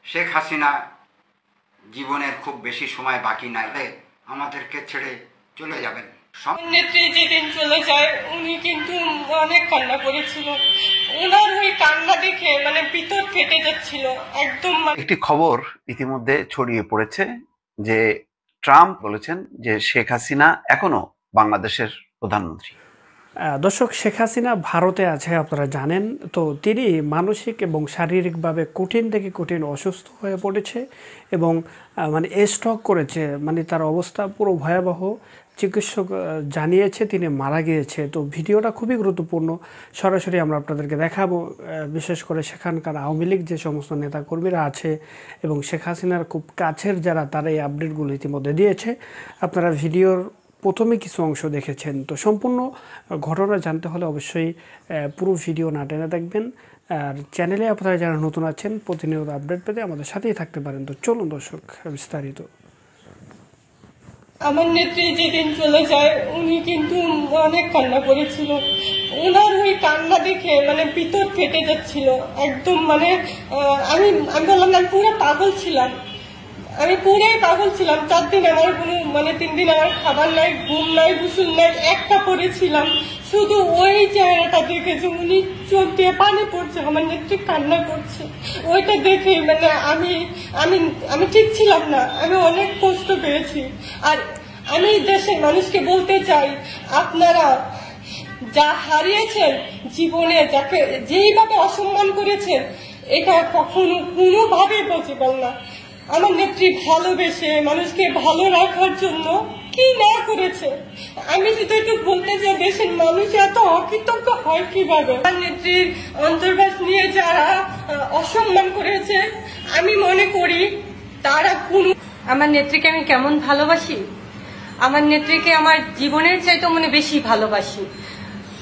শেখ হাসিনা জীবনের খুব বেশি সময় বাকি নাই, আমাদেরকে ছেড়ে চলে যাবেন। নেত্রী যেদিন চলে যায় উনি কিন্তু অনেক কান্না করেছিল। ওনার ওই কান্না দেখে ভিতর ফেটে যাচ্ছিল একদম। একটি খবর ইতিমধ্যে ছড়িয়ে পড়েছে যে ট্রাম্প বলেছেন যে শেখ হাসিনা এখনো বাংলাদেশের প্রধানমন্ত্রী। দর্শক, শেখ হাসিনা ভারতে আছে, আপনারা জানেন। তো তিনি মানসিক এবং শারীরিকভাবে কঠিন থেকে কঠিন অসুস্থ হয়ে পড়েছে এবং স্ট্রোক করেছে। তার অবস্থা পুরো ভয়াবহ। চিকিৎসক জানিয়েছে তিনি মারা গিয়েছে। তো ভিডিওটা খুবই গুরুত্বপূর্ণ, সরাসরি আমরা আপনাদেরকে দেখাবো। বিশেষ করে সেখানকার আওয়ামী লীগ যে সমস্ত নেতাকর্মীরা আছে এবং শেখ হাসিনার খুব কাছের যারা, তারা এই আপডেটগুলো ইতিমধ্যে দিয়েছে। আপনারা ভিডিওর প্রথমে কিছু অংশ দেখেছেন। তো সম্পূর্ণ ঘটনা জানতে হলে অবশ্যই পুরো ভিডিও না টেনে দেখবেন। আর চ্যানেলে আপনারা যারা নতুন আছেন প্রতিনিয়ত আপডেট পেতে আমাদের সাথেই থাকতে পারেন। তো চলুন দর্শক বিস্তারিত। আমার নেত্রী যেদিন চলে যায় উনি কিন্তু অনেক কান্না করেছিল। ওনার ওই কান্না দেখে ভিতর ফেটে যাচ্ছিল একদম। আমি বললাম আমি পুরো পাগল ছিলাম। আমি পুরাই পাগল ছিলাম। 4 দিন আমার কোনো 3 দিন আমার খাবার নাই, ঘুম নাই, গোসল নাই, একটা পড়েছিলাম। শুধু ওই চেহারাটা দেখেছি, উনি চোখ দিয়ে পানি পড়ছে, আমার নেত্রী কান্না করছে। ওইটা দেখে আমি আমি আমি ঠিক ছিলাম না। আমি অনেক কষ্ট পেয়েছি। আর আমি দেশের মানুষকে বলতে চাই, আপনারা যা হারিয়েছেন জীবনে, যাকে যেইভাবে অসম্মান করেছেন, এটা কখনো কোনোভাবে পসিবল না। আমার নেত্রী ভালোবেসে মানুষকে ভালো রাখার জন্য কি না করেছে। আমি শুধু একটু বলতে চাই, দেশের মানুষ এত অকৃতজ্ঞ হয় কিভাবে। আমার নেত্রীর অন্তর্বাস নিয়ে যারা অসম্মান করেছে, আমি মনে করি তারা আমার নেত্রীকে আমি কেমন ভালোবাসি, আমার নেত্রীকে আমার জীবনের চাইতে বেশি ভালোবাসি।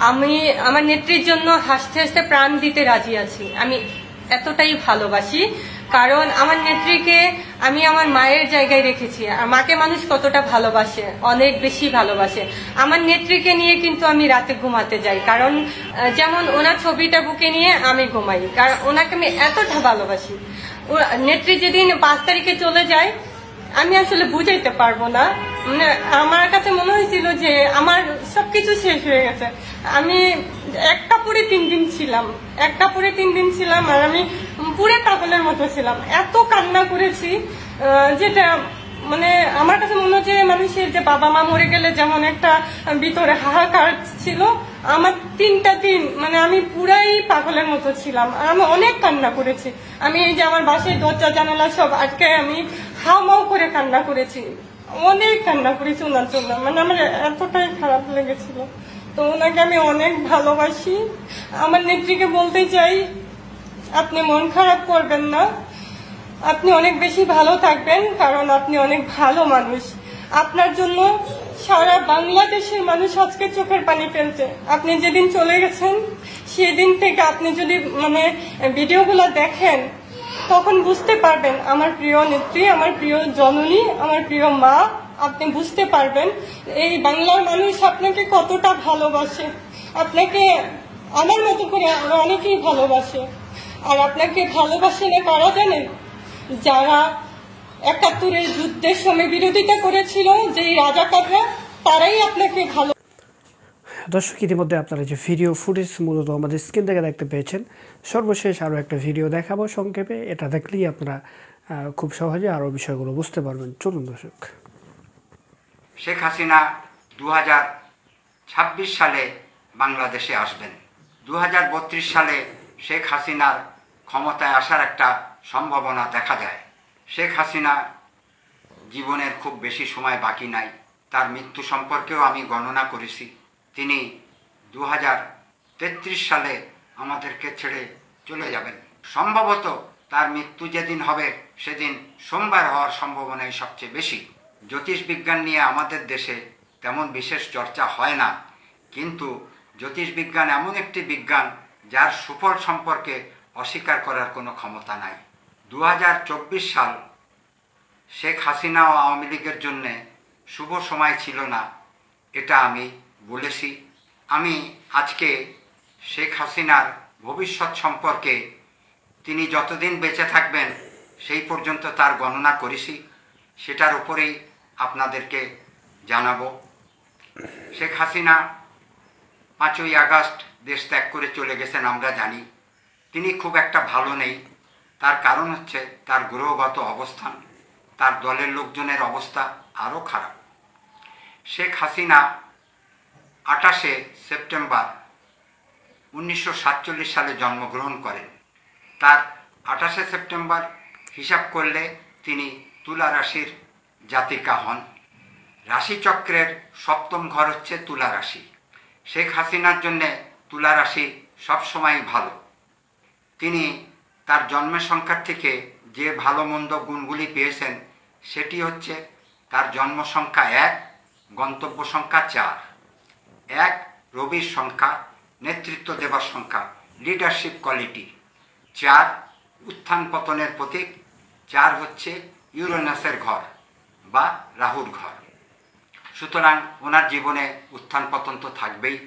আমি আমার নেত্রীর জন্য হাসতে হাসতে প্রাণ দিতে রাজি আছি। আমি এতটাই ভালোবাসি, কারণ আমার নেত্রীকে আমি আমার মায়ের জায়গায় রেখেছি। আর মাকে মানুষ কতটা ভালোবাসে, অনেক বেশি ভালোবাসে। আমার নেত্রীকে নিয়ে কিন্তু আমি রাতে ঘুমাতে যাই, কারণ যেমন ওনার ছবিটা বুকে নিয়ে আমি ঘুমাই, কারণ ওনাকে আমি এতটা ভালোবাসি। নেত্রী যেদিন 5 তারিখে চলে যায়, আমি আসলে বুঝাইতে পারবো না। আমার কাছে মনে হয়েছিল যে আমার সবকিছু শেষ হয়ে গেছে। আমি এক কাপড়ে 3 দিন ছিলাম, আর আমি পুরো পাগলের মতো ছিলাম। এত কান্না করেছি, যেটা আমার কাছে মনে হচ্ছে মানুষের যে বাবা মা মরে গেলে যেমন একটা ভিতরে হাহাকার ছিল, আমার 3টা দিন আমি পুরাই পাগলের মতো ছিলাম। আর আমি অনেক কান্না করেছি। আমি এই যে আমার বাসায় দরজা জানালা সব আটকে আমি হাওমাও করে কান্না করেছি, অনেক কান্না করেছি ওনার জন্য। আমার এতটাই খারাপ লেগেছিল। তো ওনাকে আমি অনেক ভালোবাসি। আমার নেত্রীকে বলতে চাই, আপনি মন খারাপ করবেন না, আপনি অনেক বেশি ভালো থাকবেন, কারণ আপনি অনেক ভালো মানুষ। আপনার জন্য সারা বাংলাদেশের মানুষ আজকে চোখের পানি ফেলছে। আপনি যেদিন চলে গেছেন সেদিন থেকে আপনি যদি ভিডিওগুলো দেখেন, তখন বুঝতে পারবেন আমার প্রিয় নেত্রী, আমার প্রিয় জননী, আমার প্রিয় মা। আপনি বুঝতে পারবেন এই বাংলার মানুষ আপনাকে কতটা ভালোবাসে। আপনাকে আমার মতো করে আরো অনেকেই ভালোবাসে। আর আপনাকে ভালোবাসে না কারা জানেন? যারা 71-এর যুদ্ধের সময় বিরোধিতা করেছিল, যে রাজাকাররা, তারাই আপনাকে ভালো। দর্শক, ইতিমধ্যে আপনারা যে ভিডিও ফুটেজ মূলত আমাদের স্ক্রিন থেকে দেখতে পেয়েছেন। সর্বশেষ আরও একটা ভিডিও দেখাবো সংক্ষেপে। এটা দেখলেই আপনারা খুব সহজে আরও বিষয়গুলো বুঝতে পারবেন। চলুন দর্শক। শেখ হাসিনা 2026 সালে বাংলাদেশে আসবেন। 2032 সালে শেখ হাসিনার ক্ষমতায় আসার একটা সম্ভাবনা দেখা যায়। শেখ হাসিনা জীবনের খুব বেশি সময় বাকি নাই। তার মৃত্যু সম্পর্কেও আমি গণনা করেছি। তিনি 2033 সালে আমাদেরকে ছেড়ে চলে যাবেন। সম্ভবত তার মৃত্যু যেদিন হবে সেদিন সোমবার হওয়ার সম্ভাবনাই সবচেয়ে বেশি। জ্যোতিষবিজ্ঞান নিয়ে আমাদের দেশে তেমন বিশেষ চর্চা হয় না, কিন্তু জ্যোতিষবিজ্ঞান এমন একটি বিজ্ঞান যার সুফল সম্পর্কে অস্বীকার করার কোনো ক্ষমতা নাই। 2024 সাল শেখ হাসিনা ও আওয়ামী লীগের জন্যে শুভ সময় ছিল না, এটা আমি বলেছি। আমি আজকে শেখ হাসিনার ভবিষ্যৎ সম্পর্কে তিনি যতদিন বেঁচে থাকবেন সেই পর্যন্ত তার গণনা করেছি, সেটার উপরেই আপনাদেরকে জানাবো। শেখ হাসিনা 5ই আগস্ট দেশ ত্যাগ করে চলে গেছেন, আমরা জানি। তিনি খুব একটা ভালো নেই। তার কারণ হচ্ছে তার গ্রহগত অবস্থান, তার দলের লোকজনের অবস্থা আরও খারাপ। শেখ হাসিনা 28শে সেপ্টেম্বর 1947 সালে জন্মগ্রহণ করেন। তার 28শে সেপ্টেম্বর হিসাব করলে তিনি তুলা রাশির জাতিকা হন। রাশিচক্রের 7ম ঘর হচ্ছে তুলা রাশি। শেখ হাসিনার জন্যে তুলা রাশি সবসময় ভালো। তিনি তার জন্মের সংখ্যার থেকে যে ভালো মন্দ গুণগুলি পেয়েছেন সেটি হচ্ছে তার জন্ম সংখ্যা 1, গন্তব্য সংখ্যা 4। 1 রবির সংখ্যা, নেতৃত্ব দেবার সংখ্যা, লিডারশিপ কোয়ালিটি। 4 উত্থান পতনের প্রতীক। 4 হচ্ছে ইউরেনাসের ঘর বা রাহুর ঘর। সুতরাং ওনার জীবনে উত্থান পতন তো থাকবেই,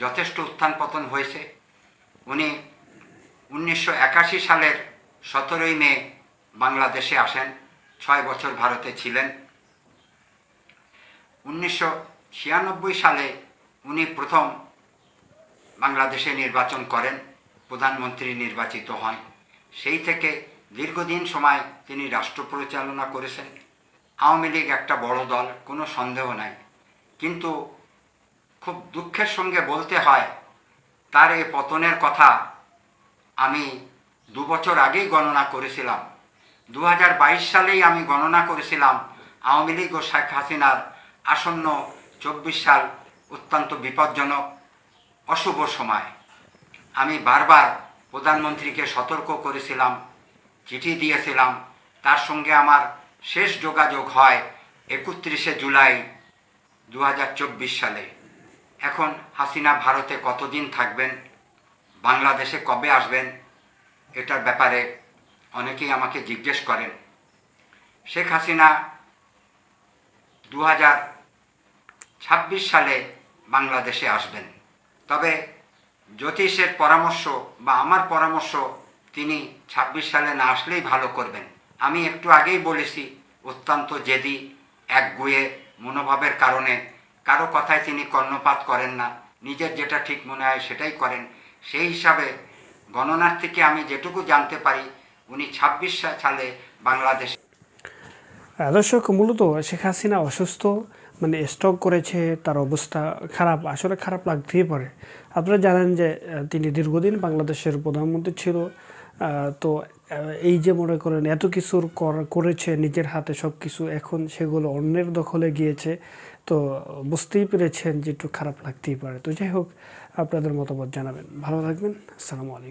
যথেষ্ট উত্থান পতন হয়েছে। উনি 1981 সালের 17ই মে বাংলাদেশে আসেন, 6 বছর ভারতে ছিলেন। 1996 সালে উনি প্রথম বাংলাদেশে নির্বাচন করেন, প্রধানমন্ত্রী নির্বাচিত হন। সেই থেকে দীর্ঘদিন সময় তিনি রাষ্ট্র পরিচালনা করেছেন। আওয়ামী লীগ একটা বড় দল, কোনো সন্দেহ নাই, কিন্তু খুব দুঃখের সঙ্গে বলতে হয় তার এই পতনের কথা আমি 2 বছর আগেই গণনা করেছিলাম। 2022 সালেই আমি গণনা করেছিলাম আওয়ামী লীগ ও শেখ হাসিনার আসন্ন 24 সাল অত্যন্ত বিপজ্জনক, অশুভ সময়। আমি বারবার প্রধানমন্ত্রীকে সতর্ক করেছিলাম, চিঠি দিয়েছিলাম। তার সঙ্গে আমার শেষ যোগাযোগ হয় 31শে জুলাই 2024 সালে। এখন হাসিনা ভারতে কতদিন থাকবেন, বাংলাদেশে কবে আসবেন, এটার ব্যাপারে অনেকেই আমাকে জিজ্ঞেস করেন। শেখ হাসিনা 2026 সালে বাংলাদেশে আসবেন। তবে জ্যোতিষের পরামর্শ বা আমার পরামর্শ, তিনি 26 সালে না আসলেই ভালো করবেন। আমি একটু আগেই বলেছি, অত্যন্ত জেদি, একগুঁয়ে মনোভাবের কারণে কারো কথায় তিনি কর্ণপাত করেন না, নিজের যেটা ঠিক মনে হয় সেটাই করেন। সেই হিসাবে গণনার থেকে আমি যেটুকু জানতে পারি উনি 26 সালে বাংলাদেশ। দর্শক, মূলত শেখ হাসিনা অসুস্থ, মানে স্ট্রোক করেছে, তার অবস্থা খারাপ, আসলে খারাপ লাগতেই পারে। আপনারা জানেন যে তিনি দীর্ঘদিন বাংলাদেশের প্রধানমন্ত্রী ছিল। তো এই যে মনে করেন এত কিছুর করেছে নিজের হাতে সব কিছু, এখন সেগুলো অন্যের দখলে গিয়েছে। তো বুঝতেই পেরেছেন যে একটু খারাপ লাগতেই পারে। তো যাই হোক, আপনাদের মতামত জানাবেন। ভালো থাকবেন। আসসালামু আলাইকুম।